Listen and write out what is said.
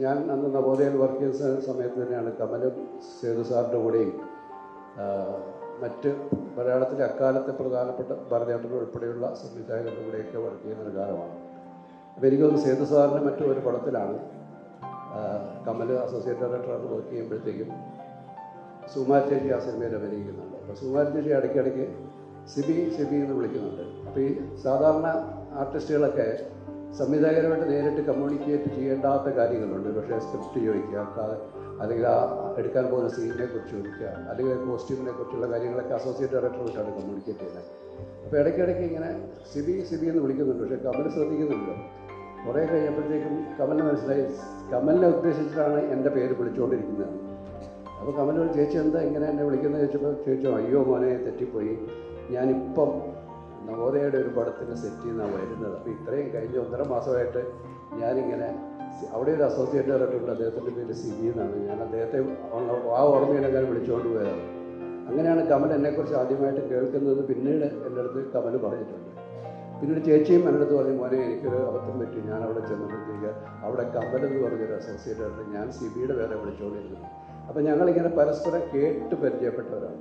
ഞാൻ അന്ന് നവോദയയിൽ വർക്ക് ചെയ്യുന്ന സമയത്ത് തന്നെയാണ് കമലും സേതു സാറിൻ്റെ കൂടെയും മറ്റ് മലയാളത്തിലെ അക്കാലത്തെ പ്രധാനപ്പെട്ട ഭരതനാട്യം ഉൾപ്പെടെയുള്ള സംവിധായകരുടെ കൂടെയൊക്കെ വർക്ക് ചെയ്യുന്ന ഒരു കാലമാണ്. അപ്പോൾ എനിക്കൊന്ന് സേതു സാറിൻ്റെ മറ്റു ഒരു പടത്തിലാണ് കമൽ അസോസിയേറ്റ് ഡയറക്ടറായിട്ട് വർക്ക് ചെയ്യുമ്പോഴത്തേക്കും സുകുമാരി ചേച്ചി ആ സിനിമയിൽ അഭിനയിക്കുന്നുണ്ട്. അപ്പോൾ സുകുമാരി ചേച്ചി ഇടയ്ക്കിടയ്ക്ക് സിബി എന്ന് വിളിക്കുന്നുണ്ട്. അപ്പോൾ ഈ സാധാരണ ആർട്ടിസ്റ്റുകളൊക്കെ സംവിധായകരുമായിട്ട് നേരിട്ട് കമ്മ്യൂണിക്കേറ്റ് ചെയ്യേണ്ടാത്ത കാര്യങ്ങളുണ്ട്. പക്ഷേ സ്ക്രിപ്റ്റ് ചോദിക്കുക, അല്ലെങ്കിൽ ആ എടുക്കാൻ പോകുന്ന സീനിനെ കുറിച്ച് ചോദിക്കുക, അല്ലെങ്കിൽ കോസ്റ്റ്യൂമിനെ കുറിച്ചുള്ള കാര്യങ്ങളൊക്കെ അസോസിയേറ്റ് ഡയറക്ടറുമായിട്ടാണ് കമ്മ്യൂണിക്കേറ്റ് ചെയ്യുന്നത്. അപ്പോൾ ഇടയ്ക്കിടയ്ക്ക് ഇങ്ങനെ സിബി എന്ന് വിളിക്കുന്നുണ്ട്. പക്ഷേ കമൽ ശ്രദ്ധിക്കുന്നുണ്ടല്ലോ. കുറേ കഴിഞ്ഞപ്പോഴത്തേക്കും കമലിന് മനസ്സിലായി കമലിനെ ഉദ്ദേശിച്ചിട്ടാണ് എൻ്റെ പേര് വിളിച്ചുകൊണ്ടിരിക്കുന്നത്. അപ്പോൾ കമൽ ചേച്ചി എന്താ ഇങ്ങനെ എന്നെ വിളിക്കുന്നത് ചോദിച്ചപ്പോൾ ചേച്ചി അയ്യോ മോനെ തെറ്റിപ്പോയി, ഞാനിപ്പം നവോദയയുടെ ഒരു പടത്തിന് സെറ്റ് ചെയ്യുന്നതാണ് വരുന്നത്. അപ്പോൾ ഇത്രയും കഴിഞ്ഞ 1.5 മാസമായിട്ട് ഞാനിങ്ങനെ അവിടെ ഒരു അസോസിയേറ്റ് ഡയറക്ടറുണ്ട്, അദ്ദേഹത്തിൻ്റെ പേര് സിബി എന്നാണ്. ഞാൻ അദ്ദേഹത്തെ ആ ഓർമ്മയിലെങ്ങനെ വിളിച്ചുകൊണ്ട് പോയതാണ്. അങ്ങനെയാണ് കമൽ എന്നെക്കുറിച്ച് ആദ്യമായിട്ട് കേൾക്കുന്നത്. പിന്നീട് എൻ്റെ അടുത്ത് കമൽ പറഞ്ഞിട്ടുണ്ട്. പിന്നീട് ചേച്ചിയും എൻ്റെ അടുത്ത് പറഞ്ഞു മോനെ എനിക്കൊരു അബദ്ധം പറ്റി, ഞാൻ അവിടെ ചെന്നപ്പോഴത്തേക്ക് അവിടെ കമൽ എന്ന് പറഞ്ഞൊരു അസോസിയേറ്റ് ഡയറക്ടർ, ഞാൻ സിബിയുടെ പേരെ വിളിച്ചുകൊണ്ടിരുന്നു. അപ്പോൾ ഞങ്ങളിങ്ങനെ പരസ്പരം കേട്ട് പരിചയപ്പെട്ടവരാണ്.